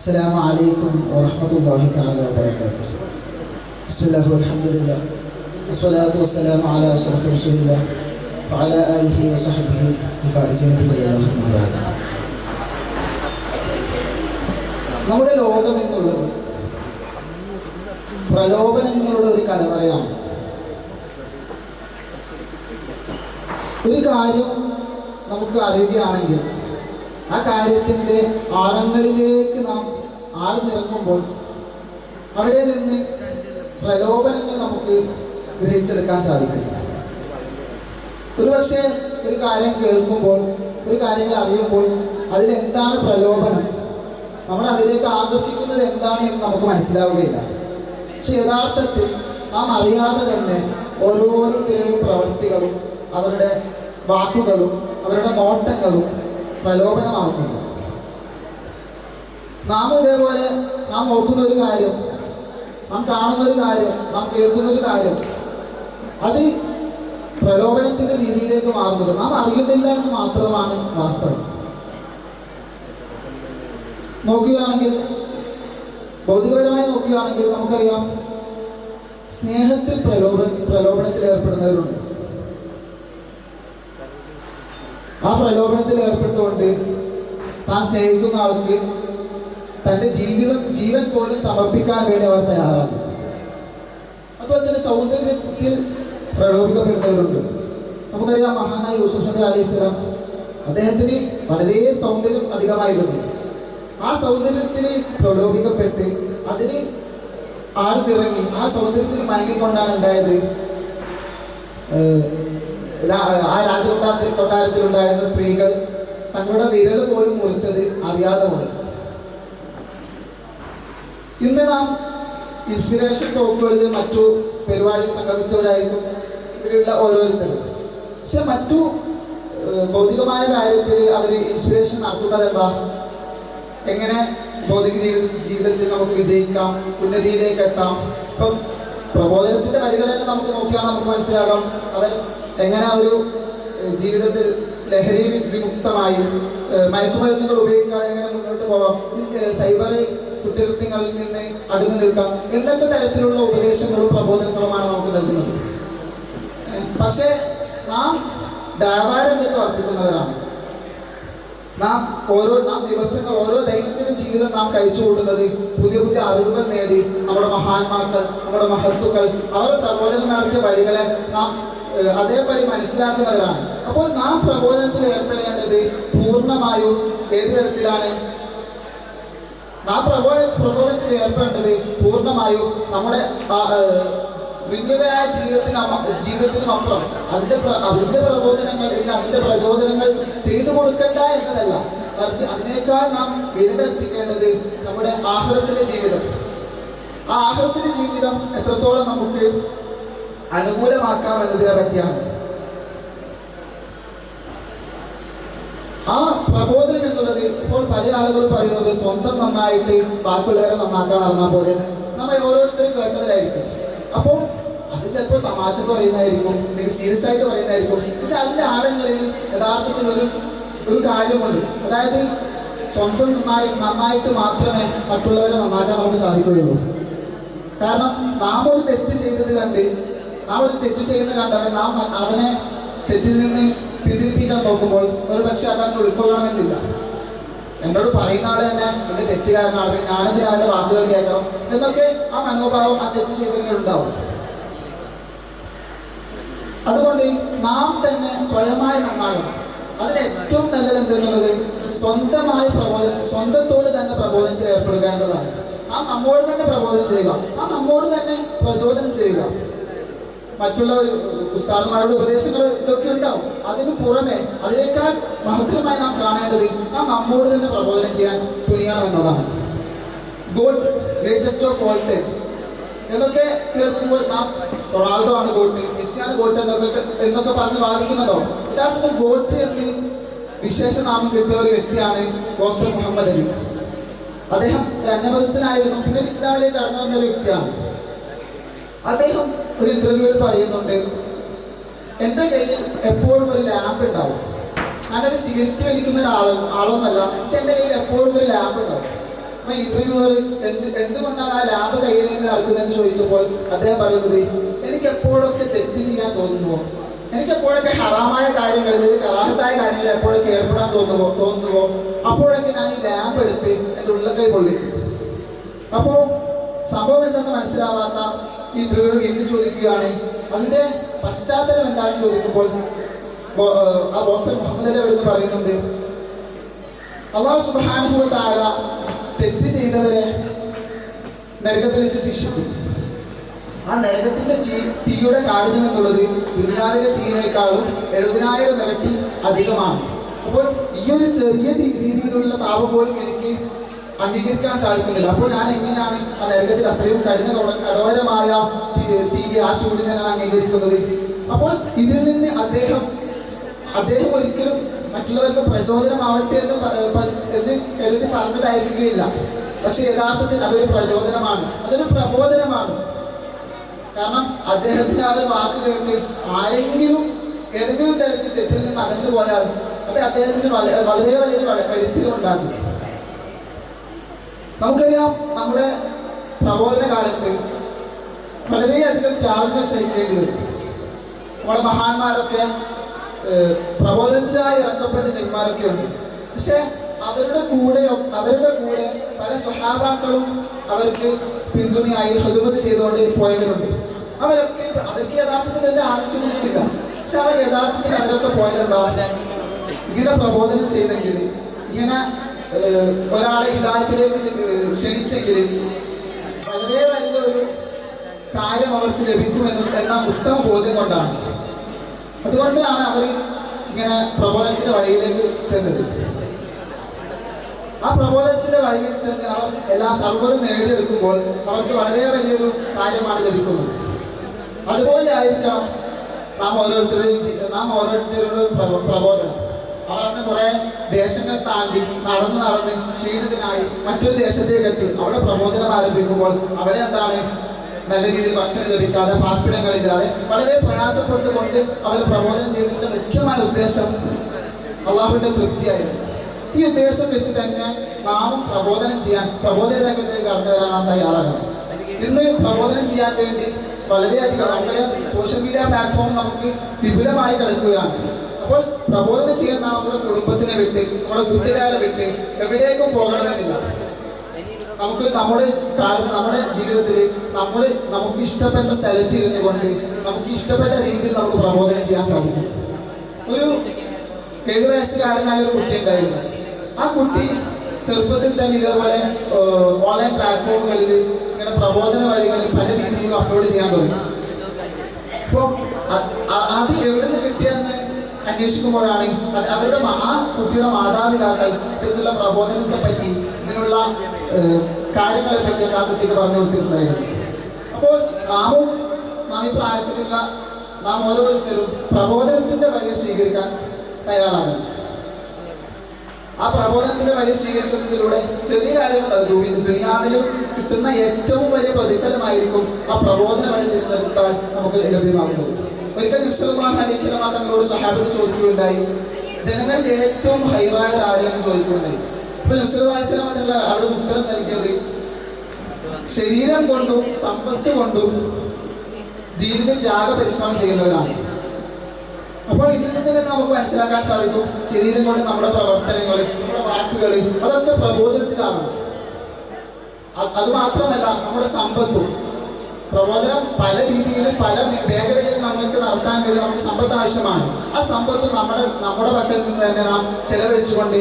السلام عليكم ورحمة الله تعالى وبركاته. بسم الله والحمد لله والصلاة والسلام على أشرف رسول الله وعلى آله وصحبه الفائزين بفضل الله أما بعد. നമ്മുടെ ലോകം എന്നുള്ളത് പ്രലോഭനങ്ങളുടെ ഒരു കലവറയാണ്. ഒരു കാര്യം നമുക്ക് അറിയുകയാണെങ്കിൽ ആ കാര്യത്തിൻ്റെ ആഴങ്ങളിലേക്ക് നാം ആഴ്ന്നിറങ്ങുമ്പോൾ അവിടെ നിന്ന് പ്രലോഭനങ്ങൾ നമുക്ക് ഗ്രഹിച്ചെടുക്കാൻ സാധിക്കും. ഒരുപക്ഷെ ഒരു കാര്യം കേൾക്കുമ്പോൾ, ഒരു കാര്യങ്ങൾ അറിയുമ്പോൾ അതിലെന്താണ് പ്രലോഭനം, നമ്മൾ അതിലേക്ക് ആകർഷിക്കുന്നത് എന്താണ് എന്ന് നമുക്ക് മനസ്സിലാവുകയില്ല. പക്ഷെ യഥാർത്ഥത്തിൽ നാം അറിയാതെ തന്നെ ഓരോരുത്തരുടെയും പ്രവൃത്തികളും അവരുടെ വാക്കുകളും അവരുടെ നോട്ടങ്ങളും പ്രലോഭനമാകുന്നുണ്ട്. നാം ഇതേപോലെ നാം നോക്കുന്ന ഒരു കാര്യം, നാം കാണുന്ന ഒരു കാര്യം, നാം കേൾക്കുന്ന ഒരു കാര്യം, അത് പ്രലോഭനത്തിൻ്റെ രീതിയിലേക്ക് മാറുന്നത് നാം അറിയുന്നില്ല എന്ന് മാത്രമാണ് വാസ്തവം. നോക്കുകയാണെങ്കിൽ, ഭൗതികപരമായി നോക്കുകയാണെങ്കിൽ നമുക്കറിയാം, സ്നേഹത്തിൽ പ്രലോഭനത്തിൽ ഏർപ്പെടുന്നവരുണ്ട്. ആ പ്രലോഭനത്തിൽ ഏർപ്പെട്ടുകൊണ്ട് താൻ സ്നേഹിക്കുന്ന ആൾക്ക് തൻ്റെ ജീവൻ പോലും സമർപ്പിക്കാൻ വേണ്ടി അവർ തയ്യാറാകും. അതുപോലെ തന്നെ സൗന്ദര്യത്തിൽ പ്രലോഭിക്കപ്പെടുന്നവരുണ്ട്. നമുക്കറിയാം, മഹാനായ യൂസുഫ് നബി അലൈഹിസ്സലാം, അദ്ദേഹത്തിന് വളരെ സൗന്ദര്യം അധികമായിരുന്നു. ആ സൗന്ദര്യത്തിൽ പ്രലോഭിക്കപ്പെട്ട് അതിന് ആഴ്ന്നിറങ്ങി ആ സൗന്ദര്യത്തിൽ മയങ്ങിക്കൊണ്ടാണ് എന്തായത്, ആ കൊട്ടാരത്തിലുണ്ടായിരുന്ന സ്ത്രീകൾ തങ്ങളുടെ വിരൽ പോലും മുറിച്ചത് അറിയാതെ പോയി. ഇന്ന് നാം ഇൻസ്പിറേഷൻ ടോക്കുകളിൽ മറ്റു പരിപാടി സംഗമിച്ചവരായിരിക്കും ഇവിടെയുള്ള ഓരോരുത്തരും. പക്ഷെ മറ്റു ഭൗതികമായ കാര്യത്തിൽ അവർ ഇൻസ്പിറേഷൻ നടത്തുന്നതെന്താ, എങ്ങനെ ഭൗതിക ജീവിതത്തിൽ നമുക്ക് വിജയിക്കാം, ഉന്നതിയിലേക്ക് എത്താം. ഇപ്പം പ്രബോധനത്തിൻ്റെ വഴികളെല്ലാം നമുക്ക് നോക്കിയാൽ നമുക്ക് മനസ്സിലാകാം അവർ എങ്ങനെ ഒരു ജീവിതത്തിൽ ലഹരി വിമുക്തമായും മയക്കുമരുന്നുകൾ ഉപയോഗിക്കാതെ എങ്ങനെ മുന്നോട്ട് പോകാം, സൈബർ കുറ്റകൃത്യങ്ങളിൽ നിന്ന് അകന്നു നിൽക്കാം, എന്തൊക്കെ തരത്തിലുള്ള ഉപദേശങ്ങളും പ്രബോധനങ്ങളുമാണ് നമുക്ക് നൽകുന്നത്. പക്ഷേ നാം വ്യാപാരരംഗത്ത് വർത്തിക്കുന്നവരാണ്. നാം ദിവസങ്ങൾ ഓരോ ദൈനംദിന ജീവിതം നാം കഴിച്ചു കൂടുന്നത് പുതിയ പുതിയ അറിവുകൾ നേടി നമ്മുടെ മഹാന്മാക്കൾ, നമ്മുടെ മഹത്തുക്കൾ അവർ പ്രബോധനം നടത്തിയ വഴികളെ നാം അതേപടി മനസ്സിലാക്കുന്നവരാണ്. അപ്പോൾ നാം പ്രബോധനത്തിൽ ഏർപ്പെടേണ്ടത് പൂർണ്ണമായും ഏത് തരത്തിലാണ്? നാം പ്രബോധനത്തിൽ ഏർപ്പെടേണ്ടത് പൂർണ്ണമായും നമ്മുടെ വിന്യവയായ ജീവിതത്തിനും അപ്പുറം അതിൻ്റെ പ്രബോധനങ്ങൾ ഇല്ല, അതിൻ്റെ പ്രചോദനങ്ങൾ ചെയ്തു കൊടുക്കണ്ട എന്നതല്ല, മറിച്ച് അതിനേക്കാൾ നാം വിലകൽപ്പിക്കേണ്ടത് നമ്മുടെ ആഖിറത്തിലെ ജീവിതം. ആ ആഖിറത്തിലെ ജീവിതം എത്രത്തോളം നമുക്ക് അനുകൂലമാക്കാം എന്നതിനെ പറ്റിയാണ്. ആ പ്രബോധനം എന്നുള്ളത് ഇപ്പോൾ പല ആളുകൾ പറയുന്നത് സ്വന്തം നന്നായിട്ട് ബാക്കിയുള്ളവരെ നന്നാക്കാൻ നടന്നാൽ പോലെ നമ്മൾ ഓരോരുത്തരും കേട്ടവരായിരിക്കും. അപ്പോൾ അത് ചിലപ്പോൾ തമാശ പറയുന്നതായിരിക്കും, അല്ലെങ്കിൽ സീരിയസ് ആയിട്ട് പറയുന്നതായിരിക്കും. പക്ഷെ അതിൻ്റെ ആഴങ്ങളിൽ യഥാർത്ഥത്തിൽ ഒരു കാര്യമുണ്ട്. അതായത് സ്വന്തം നന്നായിട്ട് മാത്രമേ മറ്റുള്ളവരെ നന്നാക്കാൻ നമുക്ക് സാധിക്കുകയുള്ളൂ. കാരണം നാം ഒരു തെറ്റ് ചെയ്യുന്നത് കണ്ടവൻ നാം അവനെ തെറ്റിൽ നിന്ന് പിന്തിരിപ്പിക്കാൻ നോക്കുമ്പോൾ ഒരു പക്ഷെ അതവന് ഉൾക്കൊള്ളണമെന്നില്ല. എന്നോട് പറയുന്ന ആൾ തന്നെ വലിയ തെറ്റുകാരനാണ്, ഞാനെതിരാളുടെ വാക്കുകൾ കേൾക്കണം എന്നൊക്കെ ആ മനോഭാവം ആ തെറ്റ് ചെയ്തവരുണ്ടാവും. അതുകൊണ്ട് നാം തന്നെ സ്വയമായി നന്നാകണം. അതിന് ഏറ്റവും നല്ലത് എന്തെന്നുള്ളത് സ്വന്തത്തോട് തന്നെ പ്രബോധനത്തിൽ ഏർപ്പെടുക എന്നതാണ്. നാം നമ്മോട് തന്നെ പ്രബോധനം ചെയ്യുക, നാം നമ്മോട് തന്നെ പ്രചോദനം ചെയ്യുക. മറ്റുള്ള ഉസ്താദുമാരുടെ ഉപദേശങ്ങൾ ഇതൊക്കെ ഉണ്ടാവും. അതിന് പുറമെ അതിനേക്കാൾ മഹത്തരമായി നാം കാണേണ്ടത് നാം നമ്മോട് തന്നെ പ്രബോധനം ചെയ്യാൻ തുനിയണം എന്നതാണ്. Got, greatest of all time എന്നൊക്കെ കേൾക്കുമ്പോൾ നാം റൊണാൾഡോ ആണ് ഗോട്ട്, മെസ്സിയാണ് ഗോട്ട് എന്നൊക്കെ പറഞ്ഞ് വാദിക്കുന്നുണ്ടോ? യഥാർത്ഥത്തിൽ ഗോട്ട് എന്ന് വിശേഷനാമം കിട്ടിയ ഒരു വ്യക്തിയാണ് ഗോസൽ മുഹമ്മദ് അലി. അദ്ദേഹം അന്യമതസ്ഥനായിരുന്നു, പിന്നെ ഇസ്ലാമിലേക്ക് കടന്നു വന്ന ഒരു വ്യക്തിയാണ്. അദ്ദേഹം ഒരു ഇന്റർവ്യൂവിൽ പറയുന്നുണ്ട്, എൻ്റെ കയ്യിൽ എപ്പോഴും ഒരു ലാമ്പ് ഉണ്ടാവും. ഞാനൊരു സിഗരറ്റ് വലിക്കുന്ന ആളൊന്നല്ല, പക്ഷെ എൻ്റെ കയ്യിൽ എപ്പോഴും ഒരു ലാമ്പ് ഉണ്ടാവും. അപ്പൊ ഇന്റർവ്യൂവർ എന്തുകൊണ്ടാണ് ആ ലാബ് കയ്യിലേക്ക് നടക്കുന്നതെന്ന് ചോദിച്ചപ്പോൾ അദ്ദേഹം പറയുന്നത്, എനിക്ക് എപ്പോഴൊക്കെ തെറ്റ് ചെയ്യാൻ തോന്നുന്നുവോ, എനിക്ക് എപ്പോഴൊക്കെ ഹറാമായ കാര്യങ്ങളിൽ കറാഹത്തായ കാര്യങ്ങളിൽ എപ്പോഴൊക്കെ ഏർപ്പെടാൻ തോന്നുന്നുവോ അപ്പോഴൊക്കെ ഞാൻ ഈ ലാബ് എടുത്ത് എൻ്റെ ഉള്ളക്കൈ കൊള്ളിക്കും. അപ്പോൾ സംഭവം എന്തെന്ന് മനസ്സിലാവാത്ത ഈ ഇന്റർവ്യൂവർ വീണ്ടും ചോദിക്കുകയാണ്, അതിന്റെ പശ്ചാത്തലം എന്താണെന്ന് ചോദിക്കുമ്പോൾ ആ ബോസൻ മുഹമ്മദ് അലി അവിടുന്ന് പറയുന്നുണ്ട്, അല്ലാഹു സുബ്ഹാനഹു വ തആല തെറ്റ് ചെയ്തവരെ നരകത്തിൽ വെച്ച് ശിക്ഷിക്കും. ആ നരകത്തിന്റെ തീയുടെ കാഠിന്യം എന്നുള്ളത് ദുനിയാവിലെ തീയിനേക്കാളും 70,000 ഇരട്ടി അധികമാണ്. അപ്പോൾ ഈ ഒരു ചെറിയ രീതിയിലുള്ള താപം പോലും എനിക്ക് അംഗീകരിക്കാൻ സാധിക്കുന്നില്ല. അപ്പോൾ ഞാൻ എങ്ങനെയാണ് ആ നരകത്തിൽ അത്രയും കഠോരമായ തീ ആ ചൂടിനെ ഞാൻ അംഗീകരിക്കുന്നത്? അപ്പോൾ ഇതിൽ നിന്ന് അദ്ദേഹം ഒരിക്കലും മറ്റുള്ളവർക്ക് പ്രചോദനമാവട്ടെ എന്ന് കരുതി പറഞ്ഞതായിരിക്കുകയില്ല. പക്ഷെ യഥാർത്ഥത്തിൽ അതൊരു പ്രചോദനമാണ്, അതൊരു പ്രബോധനമാണ്. കാരണം അദ്ദേഹത്തിന് ആ ഒരു വാക്ക് കേട്ട് ആരെങ്കിലും ഏതെങ്കിലും തരത്തിൽ തെറ്റിൽ നിന്ന് അകന്നു പോയാൽ അത് അദ്ദേഹത്തിന് വളരെ വലിയൊരു കഴുത്തിലുണ്ടാകും. നമുക്കറിയാം, നമ്മുടെ പ്രബോധന കാലത്ത് വളരെയധികം ത്യാഗങ്ങൾ സഹിക്കേണ്ടി വരും. നമ്മുടെ മഹാന്മാരൊക്കെ പ്രബോധനത്തിനായി ഇറക്കപ്പെട്ട നെന്മാരൊക്കെ ഉണ്ട്. പക്ഷെ അവരുടെ കൂടെ പല സ്വഹാബാക്കളും അവർക്ക് പിന്തുണയായി ഖിദ്മത്ത് ചെയ്തുകൊണ്ട് പോയവരുണ്ട്. അവർക്ക് യഥാർത്ഥത്തിൽ അതിന്റെ ആവശ്യമൊന്നുമില്ല. പക്ഷെ അവർ യഥാർത്ഥത്തിൽ അവരൊക്കെ പോയതെന്താ, ഇങ്ങനെ പ്രബോധനം ചെയ്തെങ്കിൽ, ഇങ്ങനെ ഒരാളെ ഹിദായത്തിലേക്ക് ക്ഷണിച്ചെങ്കിൽ വളരെ വലിയൊരു കാര്യം അവർക്ക് ലഭിക്കുമെന്ന ഉത്തമ ബോധ്യം കൊണ്ടാണ്. അതുകൊണ്ടാണ് അവർ ഇങ്ങനെ പ്രബോധനത്തിന്റെ വഴിയിലേക്ക് ചെന്നത്. ആ പ്രബോധനത്തിന്റെ വഴിയിൽ ചെന്ന് അവർ സർവ്വതും നേടിയെടുക്കുമ്പോൾ അവർക്ക് വളരെ വലിയൊരു കാര്യമാണ് ലഭിക്കുന്നത്. അതുപോലെ ആയിരിക്കണം നാം ഓരോരുത്തരുടെയും പ്രബോധനം. അവർ അന്ന് കുറെ ദേശങ്ങൾ താണ്ടി നടന്ന് ക്ഷീണിതനായി മറ്റൊരു ദേശത്തേക്ക് എത്തി അവിടെ പ്രബോധനം ആരംഭിക്കുമ്പോൾ അവിടെ എന്താണ്, നല്ല രീതിയിൽ ഭക്ഷണം ലഭിക്കാതെ, പാർപ്പിടങ്ങളില്ലാതെ വളരെ പ്രയാസപ്പെട്ടുകൊണ്ട് അവർ പ്രബോധനം ചെയ്തതിന്റെ മുഖ്യമായ ഉദ്ദേശം അള്ളാഹുവിന്റെ തൃപ്തിയായിരുന്നു. ഈ ഉദ്ദേശം വെച്ച് തന്നെ നാമും പ്രബോധന രംഗത്തേക്ക് കടന്നു വരാൻ നാം തയ്യാറാകണം. ഇന്ന് പ്രബോധനം ചെയ്യാൻ വേണ്ടി വളരെയധികം നമ്മുടെ സോഷ്യൽ മീഡിയ പ്ലാറ്റ്ഫോം നമുക്ക് വിപുലമായി കിടക്കുകയാണ്. അപ്പോൾ പ്രബോധനം ചെയ്യാൻ നാം നമ്മുടെ കുടുംബത്തിനെ വിട്ട്, നമ്മുടെ കൂട്ടുകാരെ വിട്ട് എവിടേക്കും പോകണമെന്നില്ല. നമുക്ക് നമ്മുടെ ജീവിതത്തിൽ നമുക്ക് ഇഷ്ടപ്പെട്ട സ്ഥലത്ത് ഇരുന്നുകൊണ്ട് നമുക്ക് ഇഷ്ടപ്പെട്ട രീതിയിൽ നമുക്ക് പ്രബോധനം ചെയ്യാൻ സാധിക്കും. ഒരു 7 വയസ്സുകാരനായ ഒരു കുട്ടി ഉണ്ടായിരുന്നു. ആ കുട്ടി ചെറുപ്പത്തിൽ തന്നെ ഇതേപോലെ ഓൺലൈൻ പ്ലാറ്റ്ഫോമുകളിൽ ഇങ്ങനെ പ്രബോധന വഴികൾ പല രീതിയിലും അപ്ലോഡ് ചെയ്യാൻ തുടങ്ങി. അപ്പോൾ അത് എവിടെ നിന്ന് കിട്ടിയെന്ന് അന്വേഷിക്കുമ്പോഴാണ് ആ കുട്ടിയുടെ മാതാപിതാക്കൾ ഇതിനുള്ള പ്രബോധനത്തെ പറ്റി, ഇതിനുള്ള കാര്യങ്ങളെ പറ്റിയൊക്കെ ആ കുട്ടിക്ക് പറഞ്ഞു കൊടുത്തിട്ടുണ്ടായിരുന്നു. അപ്പോൾ നാം ഈ പ്രായത്തിലുള്ള നാം ഓരോരുത്തരും പ്രബോധനത്തിന്റെ വഴിയെ സ്വീകരിക്കാൻ തയ്യാറാണ്. ആ പ്രബോധനത്തിന്റെ വഴി സ്വീകരിക്കുന്നതിലൂടെ ചെറിയ കാര്യങ്ങൾ ദുനിയാവിൽ കിട്ടുന്ന ഏറ്റവും വലിയ പ്രതിഫലമായിരിക്കും ആ പ്രബോധന വഴി തിരഞ്ഞെടുത്താൽ നമുക്ക് ലഭ്യമാകുന്നത്. ഒരിക്കൽ നബി സല്ലല്ലാഹു അലൈഹി വസല്ലം തങ്ങളോട് സഹാബത്ത് ചോദിക്കുകയുണ്ടായി, ജനങ്ങളിൽ ഏറ്റവും ഹൈറായ ആരെന്ന് ചോദിക്കുകയുണ്ടായി. അപ്പോൾ നബി സല്ലല്ലാഹു അലൈഹി വസല്ലം തങ്ങൾ അവിടെ ഉത്തരം നൽകിയത്, ശരീരം കൊണ്ടും സമ്പത്ത് കൊണ്ടും ദീനിൽ ത്യാഗപരിശ്രമം ചെയ്യുന്നവരാണ്. അപ്പോൾ ഇതിൽ നിന്ന് തന്നെ നമുക്ക് മനസ്സിലാക്കാൻ സാധിക്കും, ശരീരം കൊണ്ട് നമ്മുടെ പ്രവർത്തനങ്ങൾ, നമ്മുടെ വാക്കുകൾ അതൊക്കെ പ്രബോധനത്തിലാണ്. അതുമാത്രമല്ല നമ്മുടെ സമ്പത്തും. പ്രബോധനം പല രീതിയിലും പല മേഖലകളിൽ നമുക്ക് നടത്താൻ കഴിയും. നമുക്ക് സമ്പത്ത് ആവശ്യമാണ്. ആ സമ്പത്ത് നമ്മുടെ പക്കൽ നിന്ന് തന്നെ നാം ചെലവഴിച്ചുകൊണ്ട്